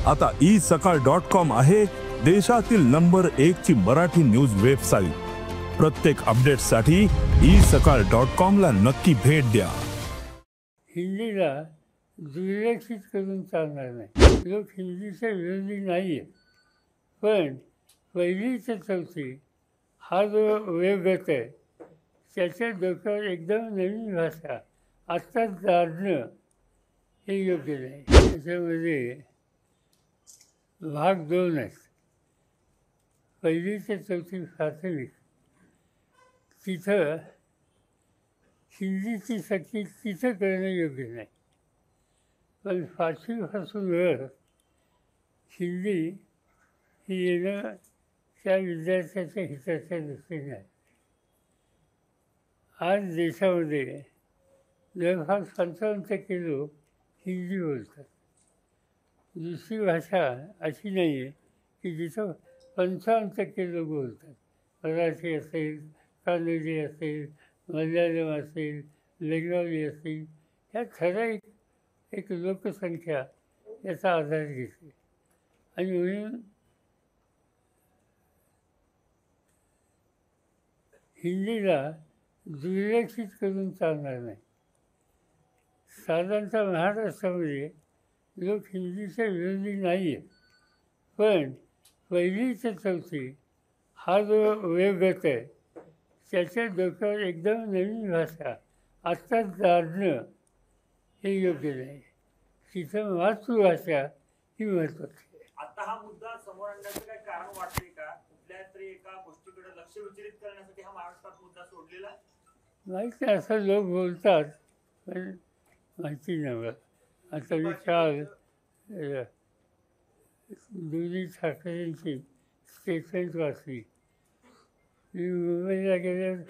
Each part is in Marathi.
आता isakal.com आहे देशातील नंबर 1 ची मराठी न्यूज वेबसाईट। प्रत्येक अपडेटसाठी isakal.com ला नक्की भेट द्या। हिंदीला दुर्लक्षित करून चालणार नाही। लोक हिंदीचे विरोधी नाही आहेत, पण पहिली ते चौथी हा जो वयोगट आहे त्याच्या डोक्यावर एकदम नवीन भाषा आत्ताच जाणणं हे योग्य नाही। त्याच्यामध्ये भाग 2 आहेत। पहिली ते चौथी प्राथमिक तिथं हिंदीची सक्ती तिथं करणं योग्य नाही, पण 5वीपासून वर हिंदी ही येणं त्या विद्यार्थ्याच्या हिताच्या दृष्टीने आहे। आज देशामध्ये जवळपास 55% लोक हिंदी बोलतात। दुसरी भाषा अशी नाही आहे की जिथं 55% लोक बोलतात। मराठी असेल, कानडी असेल, मल्याळम असेल, बेंगॉली असेल, ह्या ठराविक एक लोकसंख्या याचा आधार घेते आणि म्हणून हिंदीला दुर्लक्षित करून चालणार नाही। साधारणतः महाराष्ट्रामध्ये लोक हिंदीचे विरोधी नाही आहेत, पण पहिली ते चौथी हा जो वयोगट आहे त्याच्या डोक्यावर एकदम नवीन भाषा आत्ताच जाणणं हे योग्य नाही। तिथं मातृभाषा ही महत्त्वाची आहे। आता हा मुद्दा समोर आणण्याचं काय कारण वाटते का? कुठल्या तरी एका गोष्टीकडे लक्ष विचलित करण्यासाठी हा महाराष्ट्रात मुद्दा सोडलेला माहिती आहे, असं लोक बोलतात, पण माहिती नाही मला। आता मी काल दोन्ही ठाकरेंची स्टेटमेंट वाचली। मी मुंबईला गेल्यावर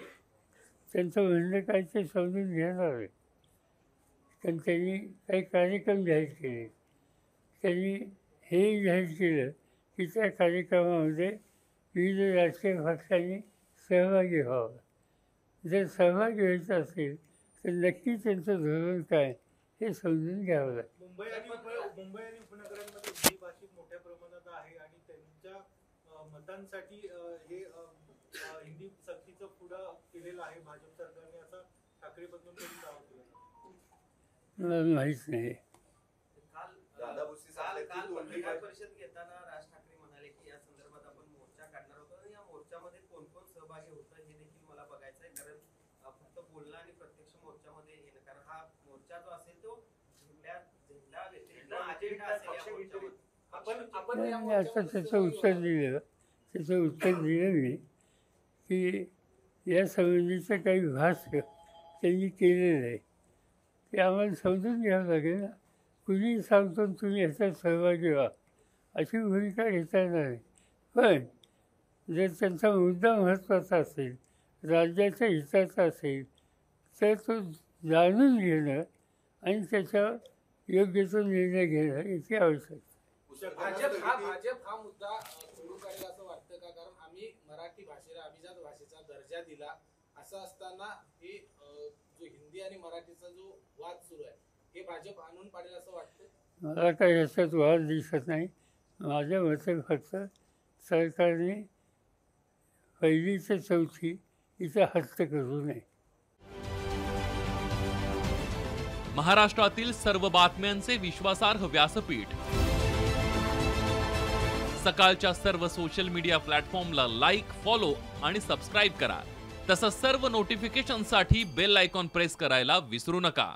त्यांचं म्हणणं काय ते समजून घेणार आहे, कारण त्यांनी काही कार्यक्रम जाहीर केले। त्यांनी हेही जाहीर केलं की त्या कार्यक्रमामध्ये विविध राजकीय पक्षांनी सहभागी व्हावं। जर सहभागी व्हायचं असेल तर नक्की त्यांचं धोरण काय हे समजून घ्यावं लागेल। मुंबई आणि उपनगरांमध्ये हिंदी भाषिक मोठ्या प्रमाणात आहे आणि त्यांच्या मतांसाठी हे हिंदी सक्तीचं पुढं केलेलं आहे भाजप सरकारने, असं ठाकरे बंधूंनी दावा केला। मला माहीत नाही। पत्रकार परिषद घेताना राज ठाकरे म्हणाले की या संदर्भात आपण मोर्चा काढणार होतो आणि या मोर्चामध्ये कोण कोण सहभागी होतं हे देखील मला बघायचं आहे, कारण फक्त बोलणं आणि प्रत्यक्ष मोर्चामध्ये येणं, कारण हा मोर्चा जो असेल तो झेंडा व्यतिरिक्त अजेंडा असेल। आपण आता त्याचं उत्तर दिलं मी की या संबंधीचं काही भाष्य त्यांनी केलेलं आहे, ते आम्हाला समजून घ्यावं लागेल ना। कुणी सांगतो तुम्ही ह्याच्यात सहभागी व्हा अशी भूमिका घेता येणार नाही, पण जर त्यांचा मुद्दा महत्त्वाचा असेल, राज्याच्या हिताचा असेल, तर तो जाणून घेणं आणि त्याच्यावर योग्य तो निर्णय घेणं याची आवश्यकता। भाजप हा मुद्दा सोडून काढेल असं वाटतं का? कारण आम्ही मराठी भाषेला अभिजात भाषेचा दर्जा दिला, असं असताना हे जो हिंदी आणि मराठीचा जो वाद सुरू आहे हे भाजप आणून पाडेल असं वाटतं? मला काही याच्यात वाद दिसत नाही। माझ्या मते फक्त सरकारने पहिली ते चौथी इथं हस्त करू नये। महाराष्ट्रातील सर्व बातम्यांचे विश्वासार्ह व्यासपीठ सकाळच्या सर्व सोशल मीडिया प्लॅटफॉर्मला लाईक, फॉलो आणि सबस्क्राईब करा। तसंच सर्व नोटिफिकेशनसाठी बेल आयकॉन प्रेस करायला विसरू नका।